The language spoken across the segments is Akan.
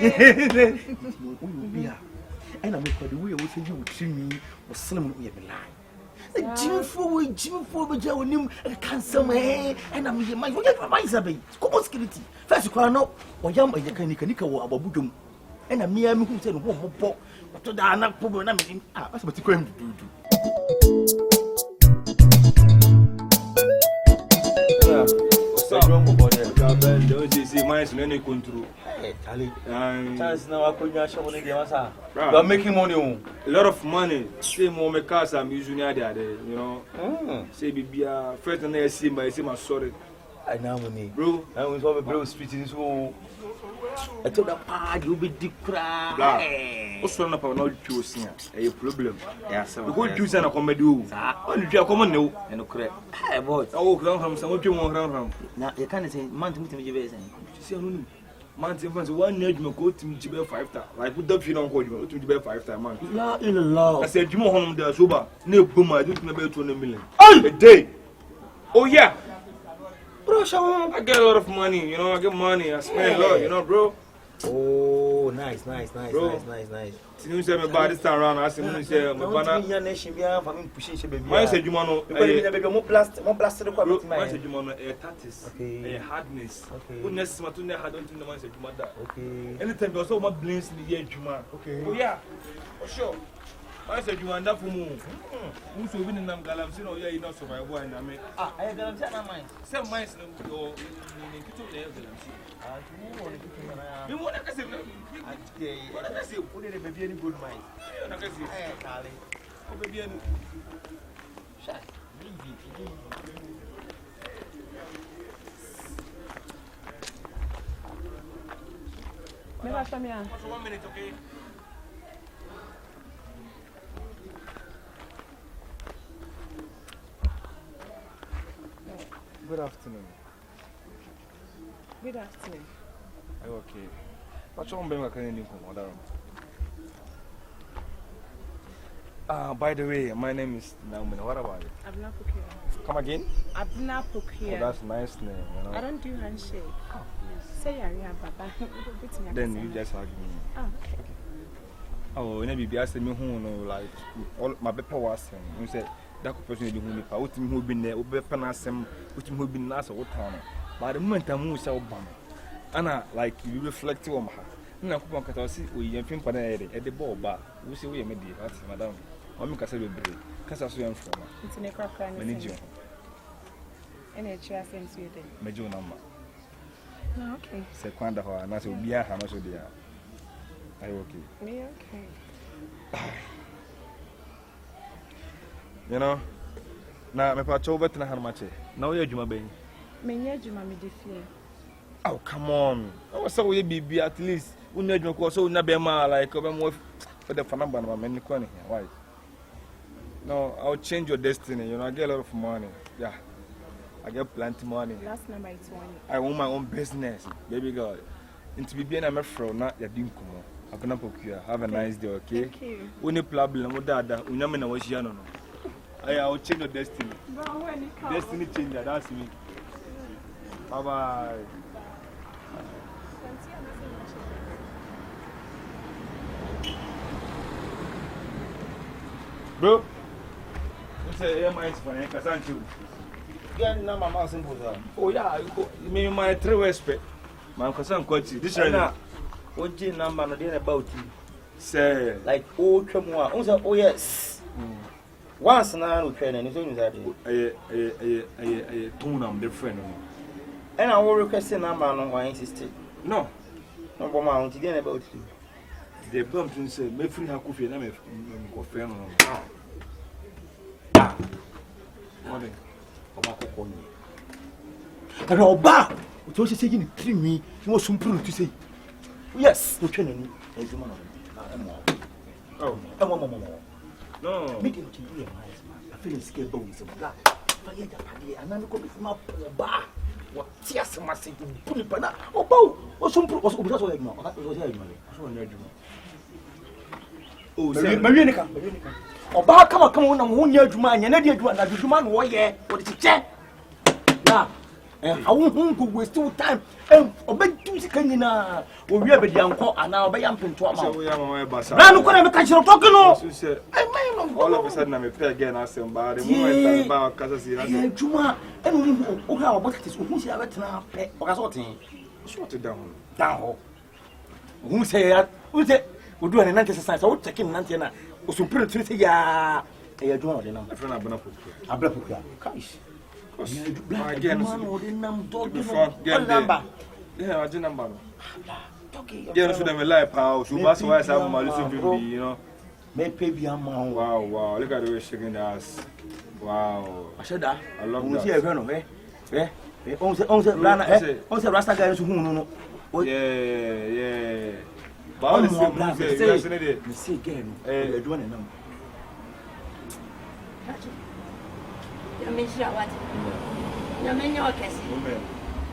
And I'm the way I was saying you would see me or slim me a lie. Jim for Joe, cancer, and I'm here. My Sabi, Coco Skility. First, you cry no, or young by the Canica or Abudum. And I'm near me who said, one more pop, but to the not problem. I mean, that's what you claim to do. Don't you see my son any control? Chance now I couldn't show any games. You are making money. A lot of money. Same more my cars I'm using there, you know. Say be a first and I see my sorry. I know money. Bro, I was over bro speaking so I told the party you be the crowd. What's one up not choosing a problem? Yes, the whole juice and a comedy. Only you are common no and a crap. Hey, boy. Oh, ground some what you want around. Now you can't say month with me. See, months in France, 1 year you go to me 5 times. Like, put up you don't call you to be 5 times. Man, la in the law. I said, you more home there, sober. No, boom, I don't know 200 million. A day. Oh, yeah. Bro, I get a lot of money, you know, I get money, I spend a lot, you know, bro. Oh, nice. You say me about this time around, I say, me say, my banana. Mine said you want to blast the quality. Mine said you want a tatis, a hardness. Goodness, my two never don't know. Mine said you want that. Okay. Anytime you saw my blames in the year, Juma. Okay. Oh yeah, for sure. Mine said you want that for more. Who's within the Galam? You know, yeah, you know, so my boy and I mean. I have done that. Mine. Some minds or you want to say, what I say, put it a very good mind. I can see, darling. Oh, baby, shut. Never show me. 1 minute, okay? Good afternoon. Good afternoon. Okay. What's wrong with my by the way, my name is Naomi. What about it? Abna Pokuaa. Come again? Abna Pokuaa. Oh, that's nice name, you know. I don't do handshake. Oh, yes. Say you're Baba. Then you just hug me. Oh, okay. Oh, maybe be asking me who know, like, all my paper was saying. You said, that person who be out to me who been there, who be panasem, who been last or town. By the moment I move, so bam. Anna, like, you reflect on her. No, come on, see, we have been at the ball bar. We say we are made it, madam. I'm going to say, because I saw him from it's in a crop crying. Manager. And a chair since you did. Major number. Oh, okay. Say, Quanda, and I said, be a hammer, so they are. I okay. Me, okay. You know, now my patch over to how much. Now you're Juma Bay. Many Juma me defeat. Oh, come on. I was so we be at least. We need to go so Nabema like over for the Fanaba, my many corner. Why? No, I'll change your destiny. You know, I get a lot of money. Yeah, I get plenty money. Last number is 20. I own my own business, baby girl. And to be being a metro, not your dinkum. I'm gonna Pokuaa. Have a nice day, okay? Thank you. Only problem with that, Unamina was Yano. I'll change your destiny. Destiny changer, that's me. Bye bye. Bro, what's a MI for a Casanchu? Get number more simple. Oh, yeah, you mean my true respect. My cousin coach, this right now. What G number not about you? Say, Like, oh, come on. Oh, yes. Once now, we train and it's only that. A tune, I'm different. And I will request a number on why I insisted. No, No, Mama, to get about you. the bump and say, may free her coffee and I'm coffee. Morning. And all back. What was you saying? 3 me, you was some proof to say. Yes, we're training as a man. Oh, no. Make it to you, I feel scared bones of black. And I'm going to my bar. What tears must say to put it on. Oh, bow. Or some proof was over. That's what I know. That was here. Oh, Marina. Oh, back, come on, I'm 1 year to mine, and I did one that you man, what, yeah, what did you check? Now, I won't go waste time. And obey two canina. Will we ever young call and now by yamping to a man? I'm going to catch your talking. All of a sudden, I'm a fair again. I said, but the moment about Casasi, Juma, and how about this? Who's your veteran? Or something? Shut it down. Down. Who say, we'll do an exercise. I will take in Nantana. Or some pretty ya. A drone, you know. A friend of Pokuaa. Cash. Again, yeah, I didn't know. Yeah, so them a life house. You pass why some listen to me, you know. May pay be a man. Wow, look at the way shaking the ass. Wow. I said that. I love that. Rasta guys who no. Yeah. But all the same, say again. You're doing it now.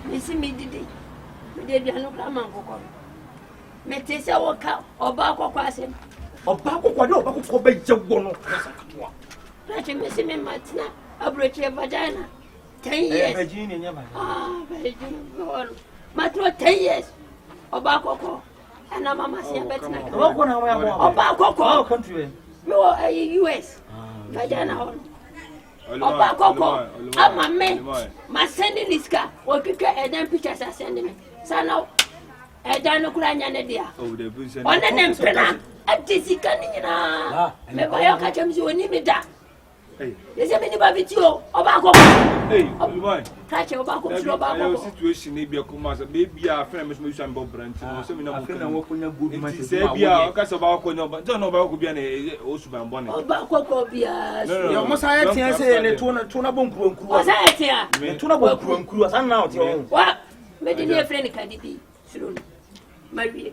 Miss me did no clamor. Metesa walk out or back or passing. Or back or for bed. Let him miss him in Matina, a breach of vagina. 10 years. Ah, very good. Matro 10 years. Or back or and I'm a saying better. Or back or country. You are a US. Vagina. Oba koko ama me ma sending this car o kike eden pictures are sending me sana edan no kura nya ne dia on dem pena atisika ni na me ba yo ka chamzi oni mi da yese me ni ba vitio oba koko Olumai kache oba koko situation e bia kuma so baby a friend me so use am bo brand no so me na mo na wo konya good man say bia o ka so ba ko no ba no ba ko bia na o su ban bone oba koko bia yo mo sa ya tia say ne to na bon kuro o sa ya tia to na bon kuro asan na o ti o wa me di ne friend ka di bi suru ma wi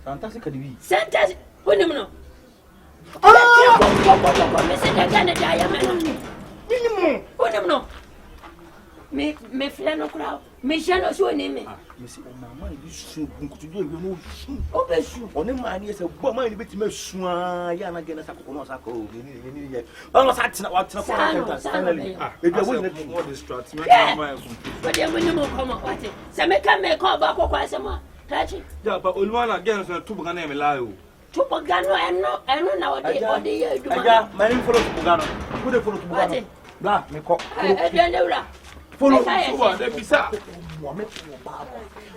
fantastic ka di bi fantastic wonim no oh me se da kana da ya me no minimum wonim no me friend no crowd me shano so ni me me se o mama ni su nkutu bi no su o be su o ne ma ni se bo ma ni beti me su a ya na gena sakoko no sako ni ye o sa tina wa tina ko finally e bi wo ni more distract me my but dem ni mo come what se me ka me ko ba ko kwa se ma tachi yeah but Olumana again so to buga na me lie o to buga no eno na o de ye duma aja ma ni follow to buga no who dey follow to buga no bla me ko e de ne wura follow so de bisa mo me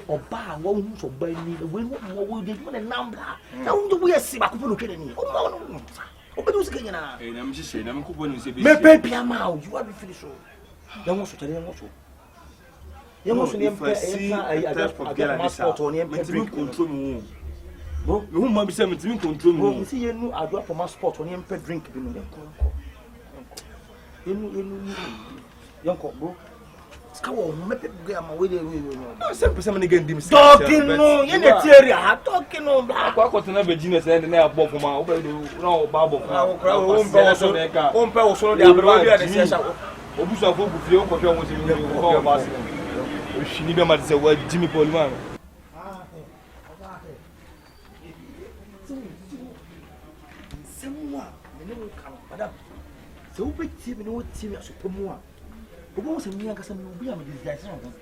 oba wo hu so ba ni we wo de mo na nambla na wo do ye si ba ko follow twede ni o ma no o be do se kenya na na me hye na me ko bonu se be me pe pia ma o you are be finish o ya wo so tare ya wo so ya wo so ni empe I just forget my sport on empe drink control me bro me hu ma bi se me timi control me bro see you no ado for my sport on empe drink bi no yenu yanko bro ska wo me pe ga ma we dey no se pe se me get dim talking no ye na theory ha talking no bla kwa na virginia se na abọ fuma o be do na ba abọ fuma o mpe wo so dey abro bi na se sha obusu afọ gufie o kọfẹ wọn se mi ko ba se o shini be ma se wa Jimmy Polman semwa me no kan madam se wo beti me no ti me asopomu a obo se mi anka se me obi a me disguise no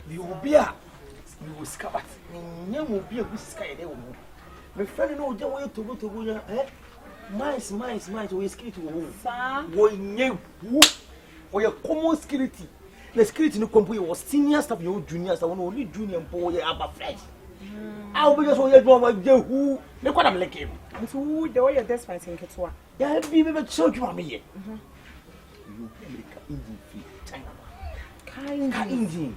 bi obi a me wo skabat me nyam obi a ku ska ye de wo me friend no je wo togo ya mais wo security wo wo nye wo ye common security the security no kompo wo senior staff yo junior staff no only junior mpo ye aba fresh I will just say you are who me kwada me like him so who the way this fighting ketwa ya bi me show you am here you America engine free China ka engine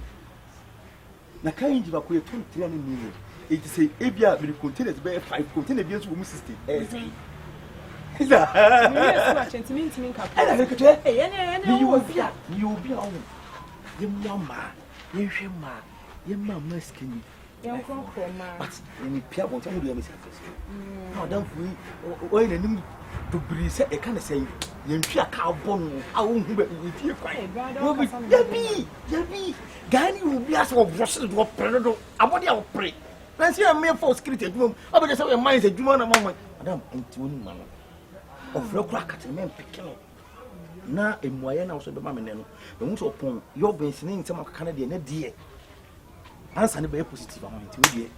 na ka engine ba ko ye 23 million it say ebia me containers be 5 container bi so wo 60 is that yes ma chentimi ntimi nka ala me kete ene you obi a ye mama ye hwe ma ye mama skinny but in pia won tell you me say no dan fu o ina nim bubiri se e kan say ye ntwa ka bon a wo hu ba fie kwan ya bi gani wo bi asa wo brose do pre do abodi a wo pre na say me for security adwum abodi say we mind adwuma na mama madam enti woni ma no ofro kra kat me pekino na emuaye na so be ma me ne no be hu so pon your bensini ntem akaka na de na die answer ne be positive am nti wo die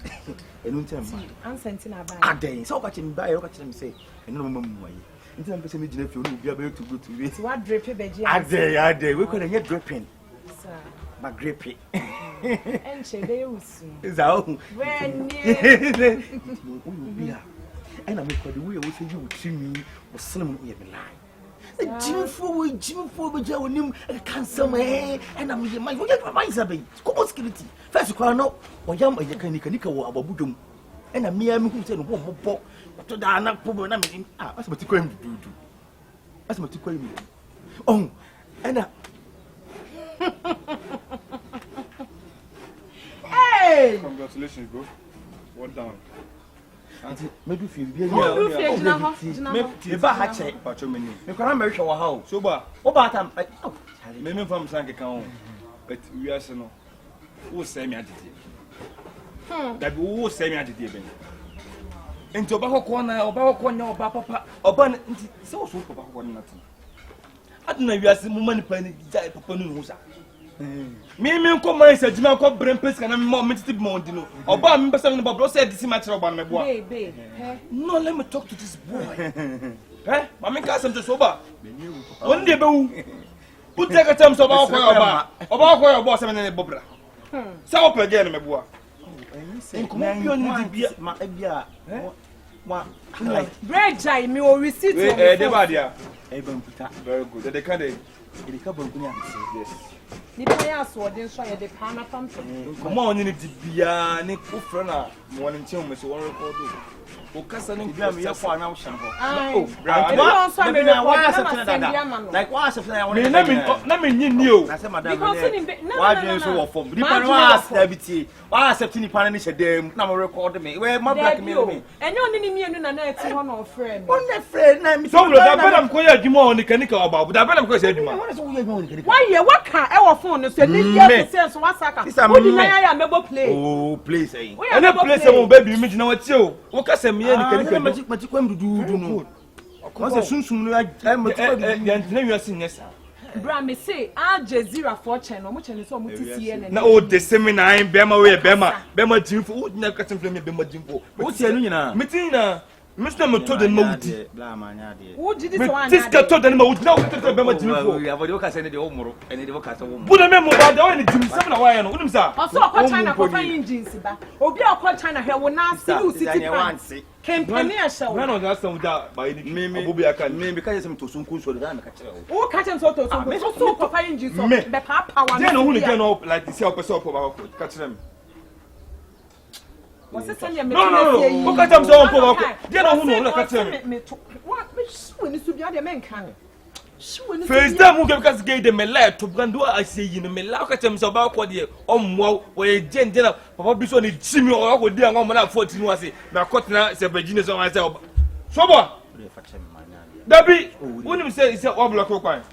enu ntem ma answer nti na ba aden so ka che me ba ye ka che me say enu no muaye nti na pese me gina fi onu bia be to go to we ti wa drip be ji aden we ko na nye dripping sir ma grippy enche de usu za o when bia ena me ko de we wo se yi wo trimi wo slim ye me lie Jimfo, but you knew a cancer, and I'm your mind. My Isabe, come security. First, you know, or young a Yanika or Abudum, and a mere who said, one more to the anak problem. I mean, that's what you came to do. That's what you came to do. Oh, and hey, Congratulations, bro. Well done. Maybe if you be if I had checked, but you mean, you can't marry our house. So, but about time, maybe from Sanka Count, but we are so who say me at it. That who say me at it. In tobacco corner, or papa, or ban, so papa, nothing. I don't know if you are some money playing Papa Nusa. Me come my said you come brain pace and I'm more mentally mountain. Or by me person Bob said this matter about my boy. Babe, no, let me talk to this boy. Eh? Mamma cast him to sober. One day, boo. Put take a time about your boss and a bobra. So up again, my boy. And come on, you need to be my idea. bread jai me o receipt. Very good. They can't. Yes. Nipa ya so den so ya de pana pam. Come on, you need to be a friend. One in 2 months, one record. O kasa ni bia me yefo ana wo hye ho. Like why say na me na me nyi o. Na say madam why dey so wo form. Nipa no accept why accept ni pan ni hye dem na mo record me. We ma black me me. Enye oni ni mienu na na eti ho na friend. On the friend na me. So bro, da belam ko ya adwuma on kanika oba. Da belam ko ya adwuma. Why ye waka e wo phone no so ni ya say so wasaka. Odi na ya mebo play. Oh, play say. Any place mo baby me gina wati o. Wo kasa me ni kanika. Mati kwam dudu no. Ko say sunsun no ya mati kwam. Ya ntena wiase nyesa. Bra me say Al Jazeera for channel mo channel so mo ti CNN. Na o de seminar bema we bema jimfo. O na kasa mfle me bema jimfo. O tie no nyina. Metina Mr. Moto de Modi. Bla manya de. Who did this one? This got to the Modi. Now to bema jimfo. We avoid ka say ne de omoro, ene de ka say omoro. Put them mo ba de o ni jim sem na wa no. Unim sa. Also ko China ko fan engines ba. Obi akọ China he wo na see city pants. Campaign a show. No that's some that by the Abubi aka. Me because some to sunku so da me ka kire o. O ka chem so to sunku. So ko fan engines so be pa power. They no who get up like this here person up ka kire me. What's the same me? No. Who ka chem so up. They no who no ka kire me. What me when you be the men kan. First time who get because gave them a letter to Brando I say you know me la ka chem so ba ko de omwo we genjena papa bi so ni jimi o ko de an na 14 no ase na kotna se Virginia so I say Sobo Dabi unim say block kwan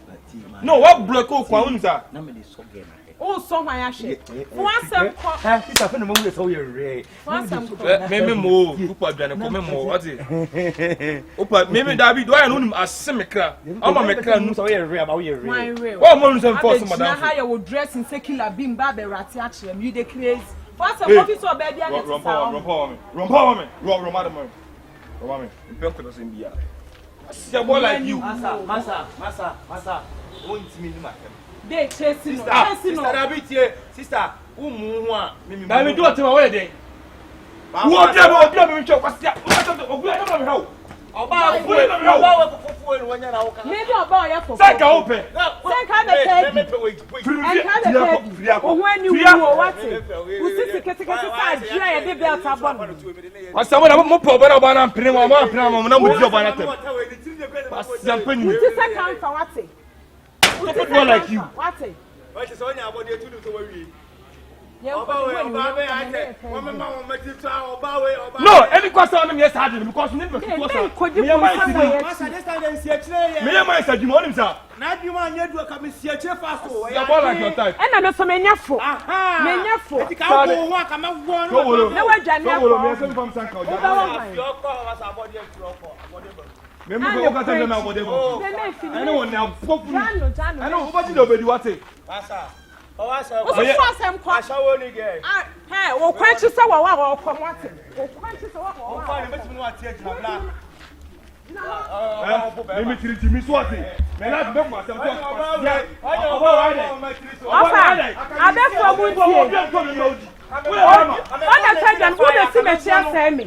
no what block kwan unim sa na me de so ge na oh so hwan ya hwe wasam ko this after no mo we so we re wasam ko me mo upa dwane ko me mo what upa me Dabi do I no unim asemekra ama mekra nu so we re about we re what mo nu some force madam na how you dress in secular beam ba be rati a kire you dey crazy wasam ko fi so be dia get rompa me impect to send bia see boy like you masa won timi ni makem they chasing sister Dabi sister umu hu a me Dabi do what we dey obi me chọ kwasia obi na me how oba we wonya na wo kan maybe oba ya for say ka open say ka be take o hu ani wu what usisi kete sa jira ya de belt abon asamu na mo po bana na mpene mo na mo di oba na tem asampa ni usisi kan fa what people like you what so onya abode etudu so wawie no, any question on me yes hard because me this time they see actually me my say you him sir na adwuma anya du aka me see actually fast o ya ball like your type and na so menyafo menyafo eti ka wo ho aka me wo na wadwane afo me say from sanka o your call was abode Me mo ko ka tell me about them. I know now fuck you. I know what you obedi what say. Asa. O asa. O so asem kwa. Asa wo ni ge. Hey, wo kwanchi se wa wa ko mwate. Wo kwanchi se wa wa. O kwa ni betimi no atie gina bla. Me treat me so what. Me na be kwa asem to. Ya. Ofa, abe fo mu tie. Ona tajan who dey see me chia say me.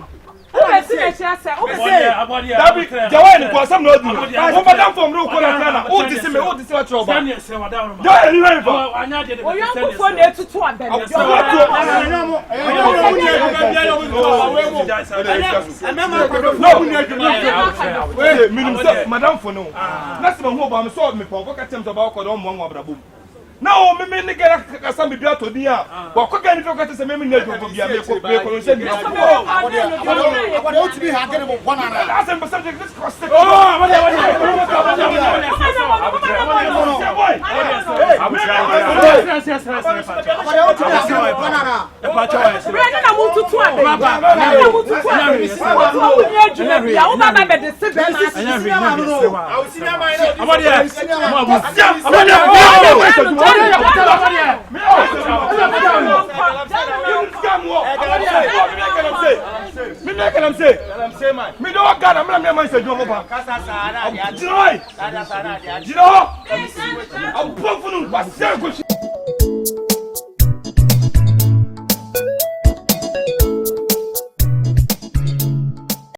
Who dey see me chia say? Who dey say? Dabi, Jawai ko asem no do. Wo madam from ro ko na kana. O ti see me, o ti see what trouble. Jawai ni right for. O yon ku fo na etutu abem. Wait, minimum madam for no. Na se mo ba me so me pon ko ka tem to ba ko do mo nwa brabo. Now, me nigga some be to dia. Wa ko ga ni to ka se me na do bia me ko se ni. What ought to be hanging on one another. That's a subject this cost. Oh, me don't got a man, my son. I'm